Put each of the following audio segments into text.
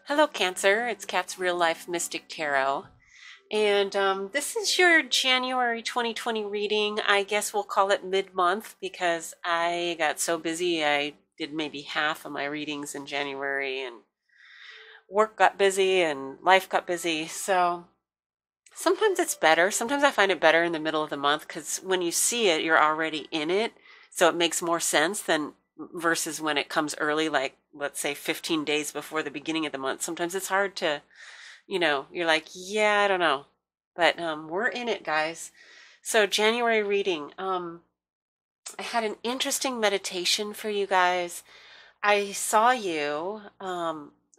Hello, Cancer. It's Kat's Real Life Mystic Tarot. And this is your January 2020 reading. I guess we'll call it mid-month because I got so busy. I did maybe half of my readings in January, and work got busy and life got busy. So sometimes it's better. Sometimes I find it better in the middle of the month because when you see it, you're already in it. So it makes more sense than versus when it comes early, like let's say 15 days before the beginning of the month. Sometimes it's hard to, you're like, yeah, I don't know. But we're in it, guys. So January reading. I had an interesting meditation for you guys. I saw you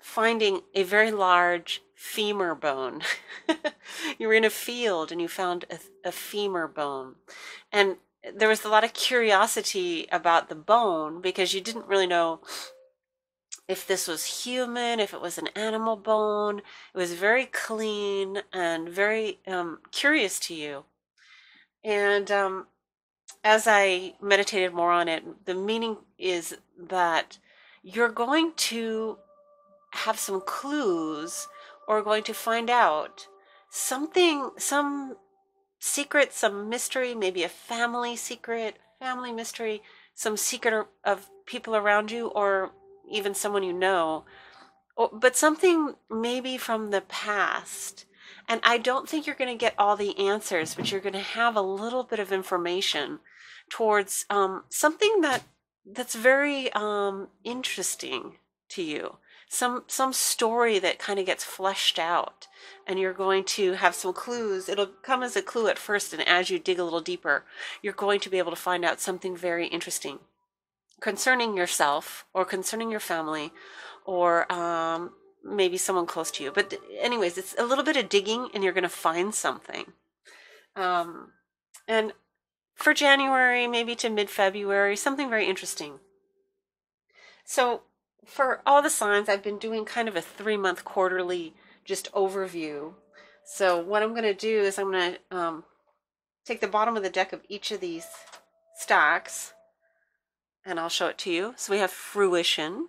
finding a very large femur bone. You were in a field and you found a femur bone. And there was a lot of curiosity about the bone because you didn't really know if this was human, if it was an animal bone. It was very clean and very curious to you. And as I meditated more on it, the meaning is that you're going to have some clues or going to find out something, some secret, some mystery, maybe a family secret, family mystery, some secret of people around you or even someone you know, but something maybe from the past. And I don't think you're going to get all the answers, but you're going to have a little bit of information towards something that's very interesting to you. Some story that kind of gets fleshed out, and you're going to have some clues. It'll come as a clue at first, and as you dig a little deeper, you're going to be able to find out something very interesting concerning yourself or concerning your family or maybe someone close to you. But anyways, it's a little bit of digging and you're going to find something. And for January, maybe to mid-February, something very interesting. So for all the signs, I've been doing kind of a 3-month quarterly just overview. So what I'm going to do is I'm going to take the bottom of the deck of each of these stacks and I'll show it to you. So we have fruition.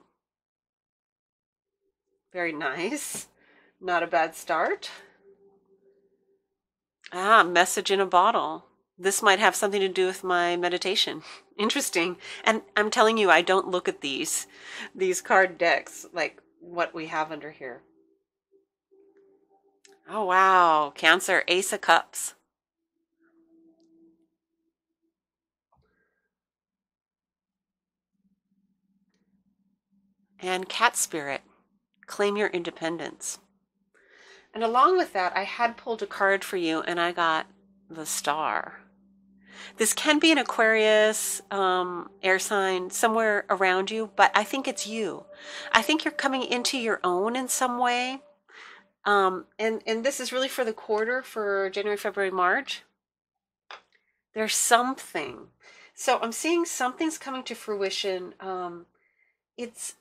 Very nice. Not a bad start. Message in a bottle. This might have something to do with my meditation. Interesting. And I'm telling you, I don't look at these card decks like what we have under here. Oh, wow. Cancer, Ace of Cups. And Cat Spirit, claim your independence. And along with that, I had pulled a card for you and I got the Star. This can be an Aquarius, air sign, somewhere around you, but I think it's you. I think you're coming into your own in some way. And this is really for the quarter for January, February, March. There's something. So I'm seeing something's coming to fruition. It's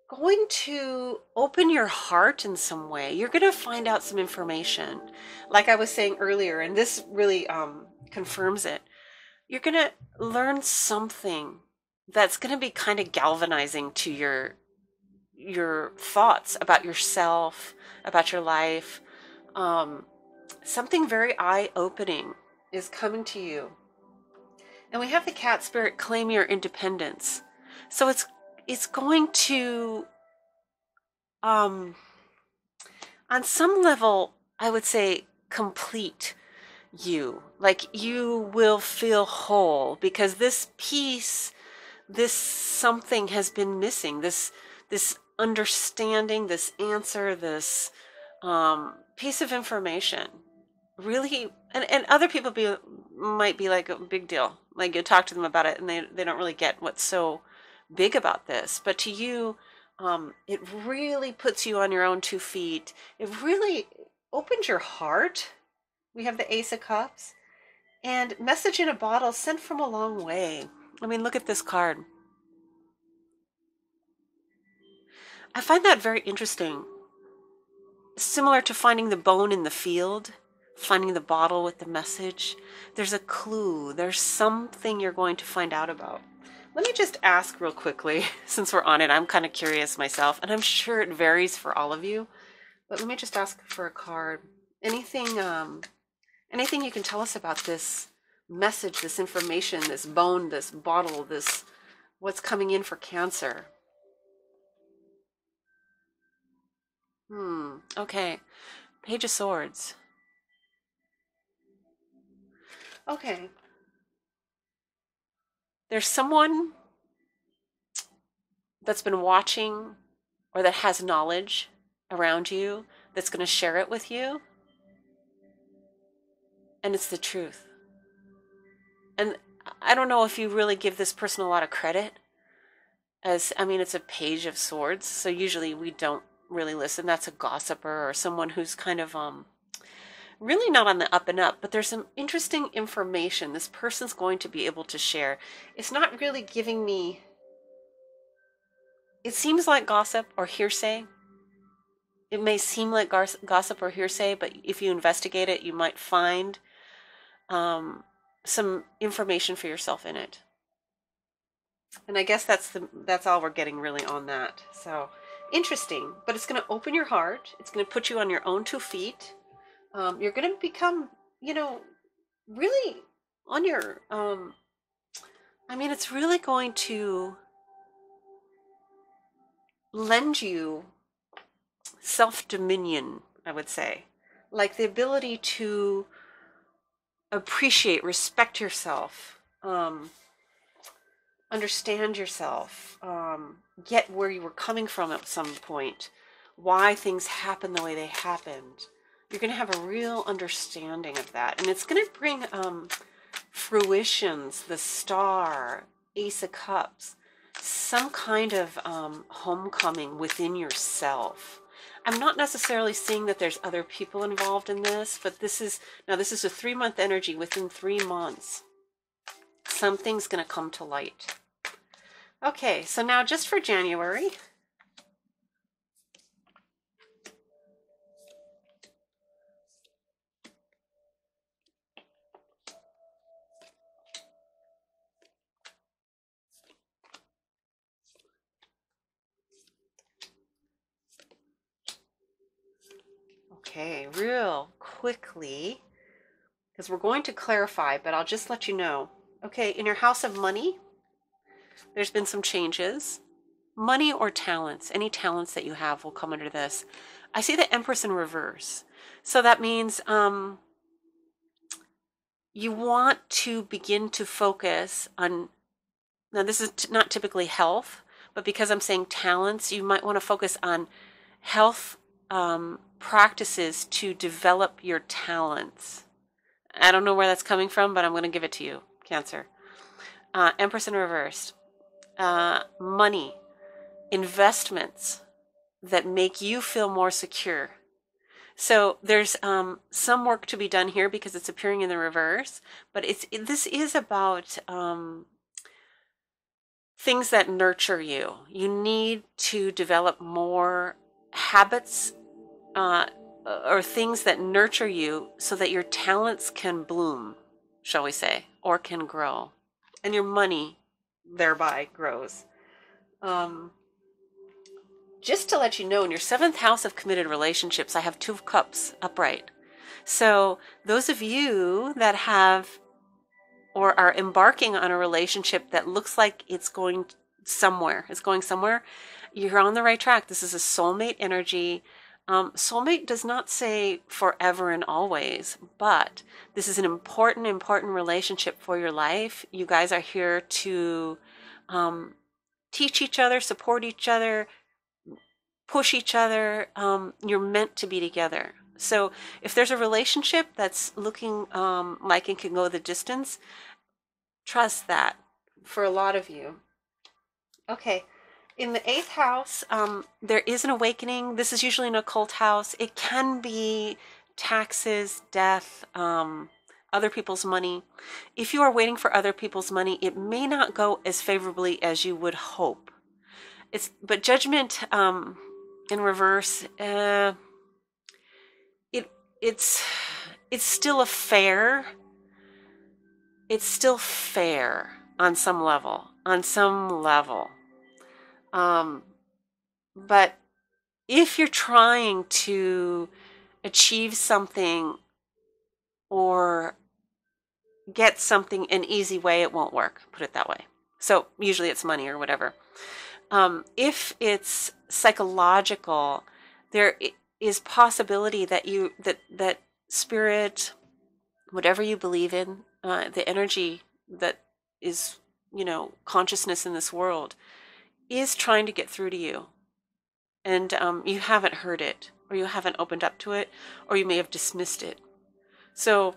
going to open your heart in some way. You're going to find out some information. Like I was saying earlier, and this really confirms it. You're going to learn something that's going to be kind of galvanizing to your thoughts about yourself, about your life. Something very eye-opening is coming to you. And we have the Cat Spirit, claim your independence. So it's going to, on some level, I would say, complete you. Like you will feel whole because this piece, this something has been missing. This understanding, this answer, this piece of information. Really, and other people might be like a big deal. Like you talk to them about it and they don't really get what's so big about this. But to you, it really puts you on your own 2 feet. It really opens your heart. We have the Ace of Cups. And message in a bottle sent from a long way. I mean, look at this card. I find that very interesting. Similar to finding the bone in the field, finding the bottle with the message. There's a clue. There's something you're going to find out about. Let me just ask real quickly, since we're on it, I'm kind of curious myself, and I'm sure it varies for all of you, but let me just ask for a card. Anything, anything you can tell us about this message, this information, this bone, this bottle, this, what's coming in for Cancer? Okay. Page of Swords. Okay. There's someone that's been watching or that has knowledge around you that's going to share it with you. And it's the truth. And I don't know if you really give this person a lot of credit. As I mean, it's a Page of Swords, so usually we don't really listen. That's a gossiper or someone who's kind of really not on the up and up, but there's some interesting information this person's going to be able to share. It's not really giving me, it seems like gossip or hearsay. It may seem like gossip or hearsay, but if you investigate it, you might find some information for yourself in it. And I guess that's all we're getting really on that. So interesting, but it's going to open your heart. It's going to put you on your own 2 feet. You're going to become, really on your, it's really going to lend you self-dominion, I would say. Like the ability to appreciate, respect yourself, understand yourself, get where you were coming from at some point, why things happen the way they happened. You're going to have a real understanding of that. And it's going to bring fruitions, the Star, Ace of Cups, some kind of homecoming within yourself. I'm not necessarily seeing that there's other people involved in this, but this is a 3-month energy. Within 3 months, something's going to come to light. Okay, so now just for January. Okay, real quickly, because we're going to clarify, but I'll just let you know. Okay, in your house of money, there's been some changes. Money or talents, any talents that you have will come under this. I see the Empress in reverse. So that means you want to begin to focus on, now this is not typically health, but because I'm saying talents, you might want to focus on health practices to develop your talents. I don't know where that's coming from, but I'm going to give it to you, Cancer. Empress in reverse. Money, investments that make you feel more secure. So there's some work to be done here because it's appearing in the reverse, but this is about things that nurture you. You need to develop more habits or things that nurture you so that your talents can bloom, shall we say, or can grow, and your money thereby grows. Just to let you know, in your 7th house of committed relationships, I have 2 of Cups upright. So those of you that have or are embarking on a relationship that looks like it's going somewhere, you're on the right track. This is a soulmate energy. Soulmate does not say forever and always, but this is an important relationship for your life. You guys are here to teach each other, support each other, push each other. You're meant to be together. So if there's a relationship that's looking like it can go the distance, trust that for a lot of you. Okay. In the 8th house, there is an awakening. This is usually an occult house. It can be taxes, death, other people's money. If you are waiting for other people's money, it may not go as favorably as you would hope. But Judgment in reverse, it's still a fair. It's still fair on some level. on some level. But if you're trying to achieve something or get something an easy way, it won't work, put it that way. So usually it's money or whatever. If it's psychological, there is possibility that that spirit, whatever you believe in, the energy that is, consciousness in this world, is trying to get through to you. And you haven't heard it, or you haven't opened up to it, or you may have dismissed it. So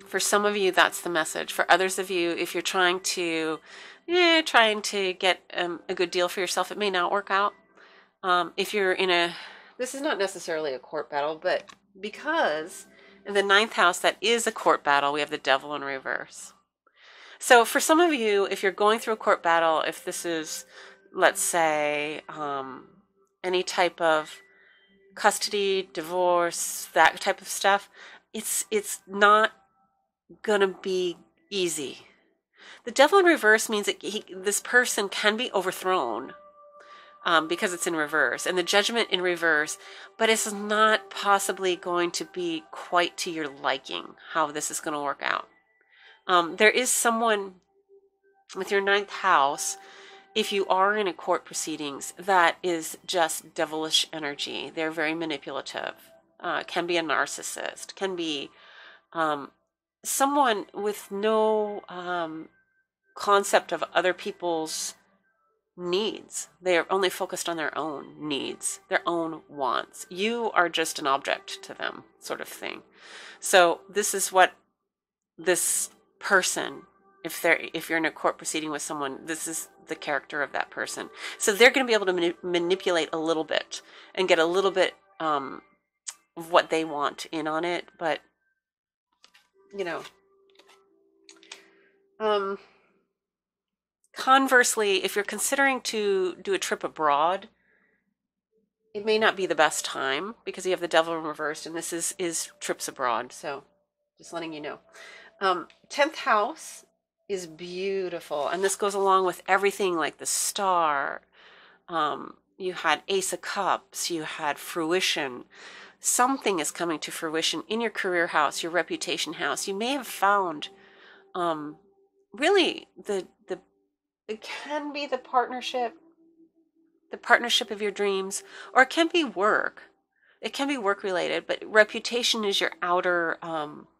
for some of you, that's the message. For others of you, if you're trying to get a good deal for yourself, it may not work out. If you're this is not necessarily a court battle, but because in the 9th house, that is a court battle, we have the devil in reverse. So for some of you, if you're going through a court battle, if this is, let's say, any type of custody, divorce, that type of stuff, it's not gonna be easy. The devil in reverse means that this person can be overthrown because it's in reverse, and the judgment in reverse, but it's not possibly going to be quite to your liking how this is going to work out. There is someone with your 9th house, if you are in a court proceedings, that is just devilish energy. They're very manipulative, can be a narcissist, can be someone with no concept of other people's needs. They are only focused on their own needs, their own wants. You are just an object to them, sort of thing. So this is what this person, if you're in a court proceeding with someone, this is the character of that person. So they're going to be able to manipulate a little bit and get a little bit of what they want in on it. But conversely, if you're considering to do a trip abroad, it may not be the best time because you have the devil reversed, and this is trips abroad. So just letting you know. 10th house is beautiful, and this goes along with everything like the star. You had Ace of Cups, you had fruition. Something is coming to fruition in your career house, your reputation house. You may have found really it can be the partnership of your dreams, or it can be work. It can be work related, but reputation is your outer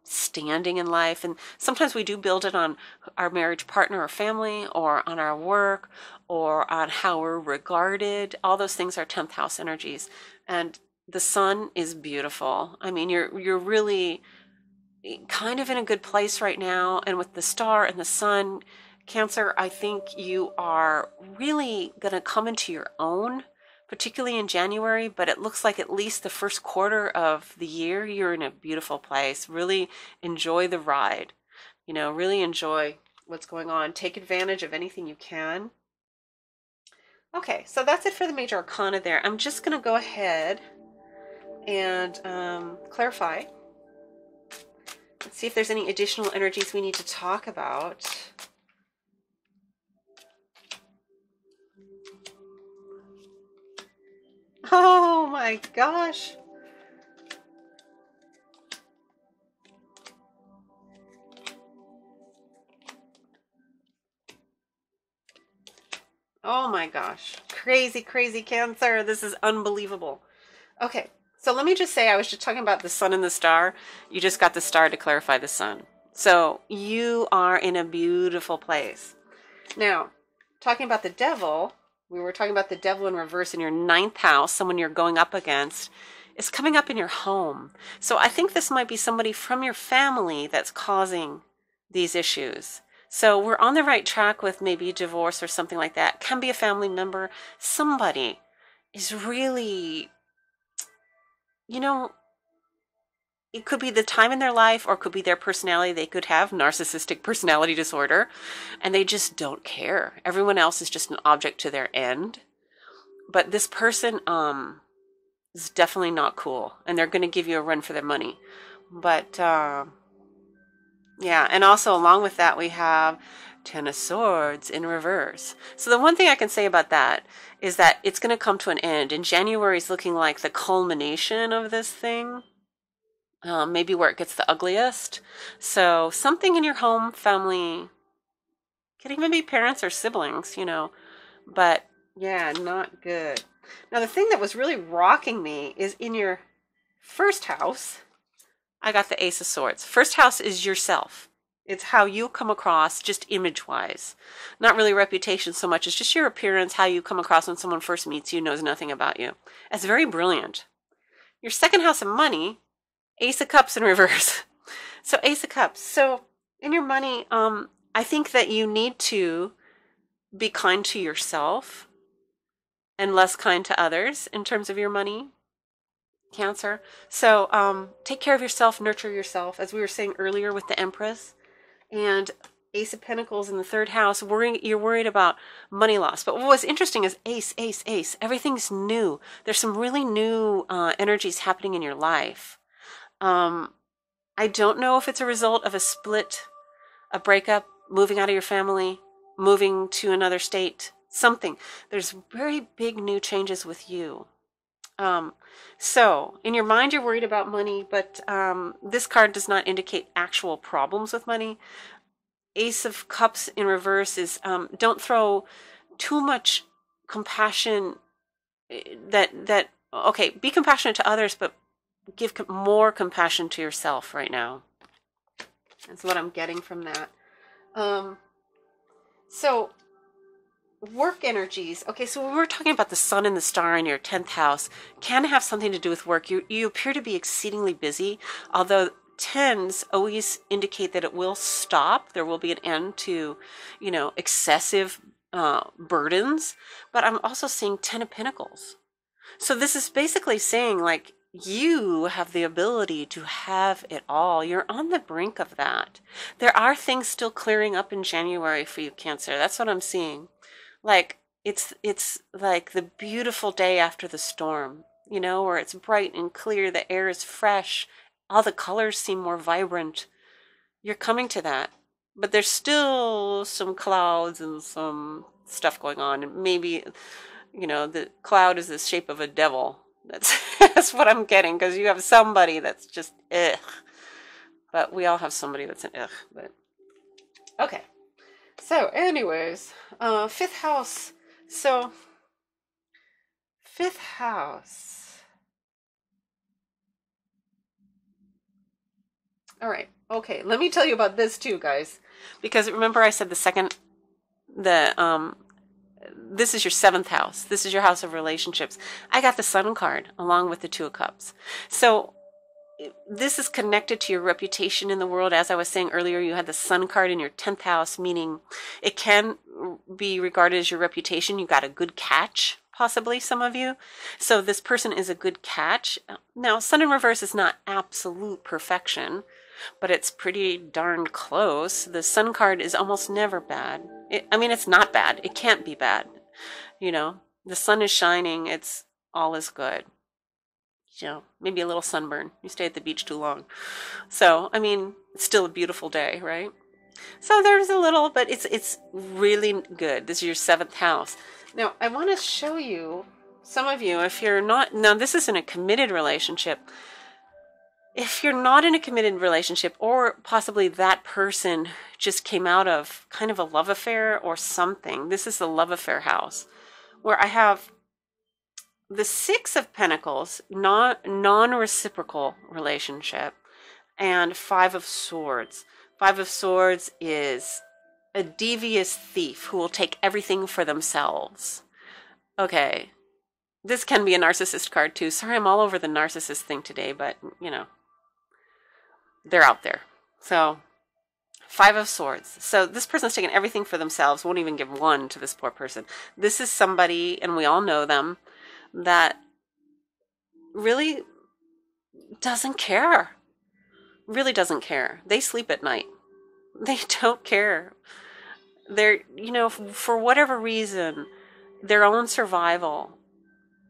standing in life. And sometimes we do build it on our marriage partner or family, or on our work, or on how we're regarded. All those things are 10th house energies. And the sun is beautiful. I mean, you're really kind of in a good place right now. And with the star and the sun, Cancer, I think you are really going to come into your own, particularly in January, but it looks like at least the first quarter of the year, you're in a beautiful place. Really enjoy the ride, really enjoy what's going on. Take advantage of anything you can. Okay, so that's it for the major arcana there. I'm just going to go ahead and clarify. Let's see if there's any additional energies we need to talk about. Oh my gosh. Oh my gosh. Crazy, crazy Cancer. This is unbelievable. Okay, so let me just say, I was just talking about the sun and the star. You just got the star to clarify the sun. So you are in a beautiful place. Now, talking about the devil, we were talking about the devil in reverse in your 9th house, someone you're going up against, is coming up in your home. So I think this might be somebody from your family that's causing these issues. So we're on the right track with maybe a divorce or something like that. Can be a family member. Somebody is really, it could be the time in their life, or it could be their personality. They could have narcissistic personality disorder, and they just don't care. Everyone else is just an object to their end. But this person is definitely not cool, and they're going to give you a run for their money. But yeah, and also along with that, we have Ten of Swords in reverse. So the one thing I can say about that is that it's going to come to an end. And January is looking like the culmination of this thing. Maybe where it gets the ugliest. So something in your home, family, could even be parents or siblings, you know. But yeah, not good. Now the thing that was really rocking me is in your first house, I got the Ace of Swords. First house is yourself. It's how you come across, just image-wise. Not really reputation so much. It's just your appearance, how you come across when someone first meets you, knows nothing about you. That's very brilliant. Your second house of money, Ace of Cups in reverse. So Ace of Cups. So in your money, I think that you need to be kind to yourself and less kind to others in terms of your money, Cancer. So take care of yourself, nurture yourself, as we were saying earlier with the Empress. And Ace of Pentacles in the third house, you're worried about money loss. But what was interesting is Ace, Ace, Ace. Everything's new. There's some really new energies happening in your life. I don't know if it's a result of a split, a breakup, moving out of your family, moving to another state, something. There's very big new changes with you. So in your mind, you're worried about money, but this card does not indicate actual problems with money. Ace of Cups in reverse is don't throw too much compassion okay, be compassionate to others, but give more compassion to yourself right now. That's what I'm getting from that. So work energies. Okay, so when we're talking about the sun and the star in your 10th house, can have something to do with work. You appear to be exceedingly busy, although 10s always indicate that it will stop. There will be an end to, you know, excessive burdens. But I'm also seeing 10 of Pentacles. So this is basically saying, like, you have the ability to have it all. You're on the brink of that. There are things still clearing up in January for you, Cancer. That's what I'm seeing. Like, it's like the beautiful day after the storm, you know, where it's bright and clear, the air is fresh, all the colors seem more vibrant. You're coming to that. But there's still some clouds and some stuff going on. And maybe, you know, the cloud is the shape of a devil. That's what I'm getting, because you have somebody that's just ugh. But we all have somebody that's an ugh. But okay. So anyways, fifth house. So fifth house. All right. Okay. Let me tell you about this too, guys, because remember I said this is your 7th house. This is your house of relationships. I got the Sun card along with the 2 of Cups. So this is connected to your reputation in the world. As I was saying earlier, you had the Sun card in your 10th house, meaning it can be regarded as your reputation. You got a good catch, possibly, some of you. So this person is a good catch. Now, Sun in reverse is not absolute perfection, but it's pretty darn close. The Sun card is almost never bad. I mean, it's not bad. It can't be bad. You know, the sun is shining. It's all is good. You know, maybe a little sunburn. You stay at the beach too long. So, I mean, it's still a beautiful day, right? So there's a little, but it's really good. This is your 7th house. Now, I want to show you, some of you, if you're not, now this isn't a committed relationship. If you're not in a committed relationship, or possibly that person just came out of kind of a love affair or something, this is the love affair house, where I have the 6 of Pentacles, non-reciprocal relationship, and 5 of Swords. 5 of Swords is a devious thief who will take everything for themselves. Okay, this can be a narcissist card too. Sorry, I'm all over the narcissist thing today, but, you know, they're out there. So 5 of Swords. So this person's taking everything for themselves, won't even give one to this poor person. This is somebody, and we all know them, that really doesn't care. Really doesn't care. They sleep at night. They don't care. They're, you know, for whatever reason, their own survival,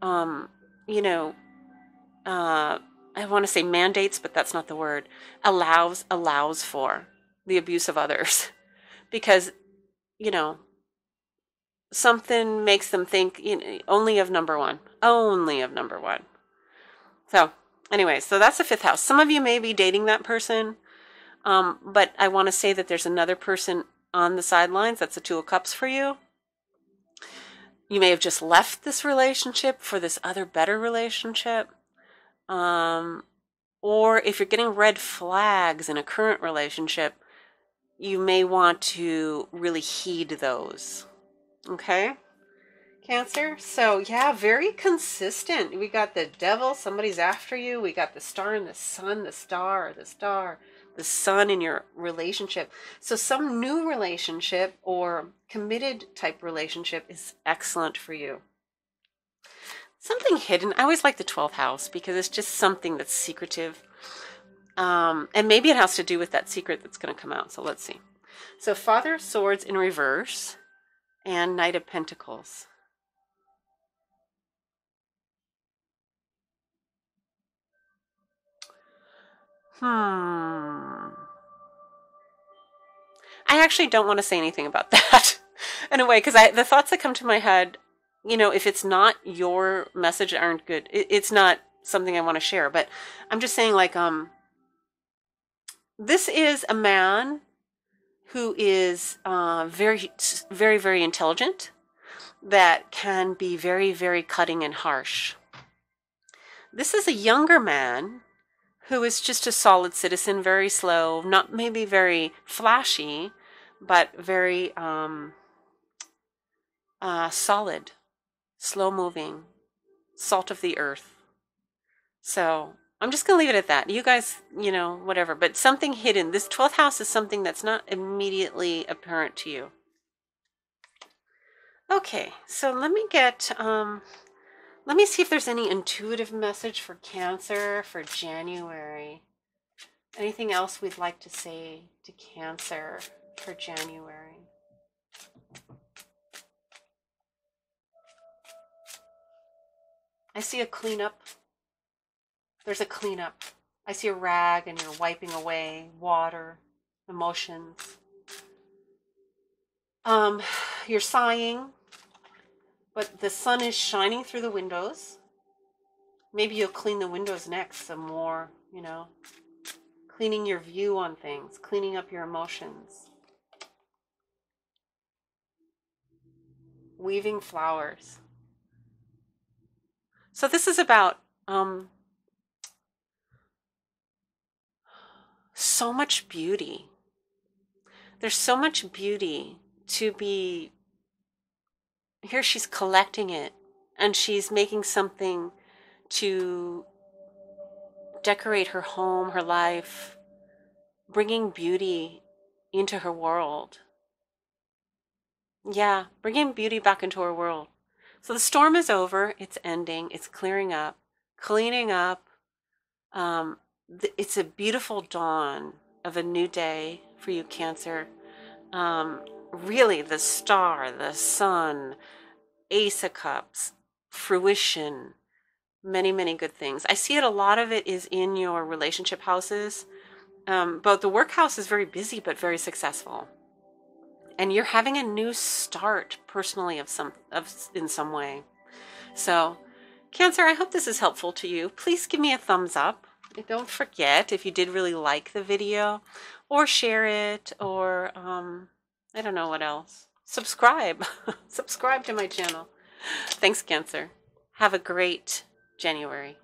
you know, I want to say mandates, but that's not the word, allows for the abuse of others. Because you know, something makes them think, you know, only of number one. Only of number one. So anyway, so that's the 5th house. Some of you may be dating that person, but I want to say that there's another person on the sidelines. That's the 2 of Cups for you. You may have just left this relationship for this other better relationship. Or if you're getting red flags in a current relationship, you may want to really heed those. Okay? Cancer. So yeah, very consistent. We got the devil, somebody's after you. We got the star and the sun, the star, the sun in your relationship. So some new relationship or committed type relationship is excellent for you. Something hidden. I always like the 12th house because it's just something that's secretive. And maybe it has to do with that secret that's going to come out. So let's see. So Father of Swords in reverse and Knight of Pentacles. I actually don't want to say anything about that in a way, because the thoughts that come to my head, you know, if it's not your message, aren't good. It's not something I want to share, but I'm just saying, like, this is a man who is very, very, very intelligent, that can be very, very cutting and harsh. This is a younger man who is just a solid citizen, very slow, not maybe very flashy, but very solid, slow moving, salt of the earth. So I'm just going to leave it at that. You guys, you know, whatever, but something hidden. This 12th house is something that's not immediately apparent to you. Okay, so let me see if there's any intuitive message for Cancer for January. Anything else we'd like to say to Cancer for January? I see a cleanup. There's a cleanup. I see a rag and you're wiping away water, emotions. You're sighing, but the sun is shining through the windows. Maybe you'll clean the windows next some more, you know, cleaning your view on things, cleaning up your emotions. Weaving flowers. So this is about so much beauty. There's so much beauty to be. Here she's collecting it, and she's making something to decorate her home, her life, bringing beauty into her world. Yeah, bringing beauty back into her world. So the storm is over. It's ending. It's clearing up, cleaning up. It's a beautiful dawn of a new day for you, Cancer. Really, the star, the sun, Ace of Cups, fruition, many, many good things. I see it, a lot of it is in your relationship houses. But the work house is very busy, but very successful. And you're having a new start personally in some way. So, Cancer, I hope this is helpful to you. Please give me a thumbs up. And don't forget, if you did really like the video, or share it, or I don't know what else. Subscribe. Subscribe to my channel. Thanks, Cancer. Have a great January.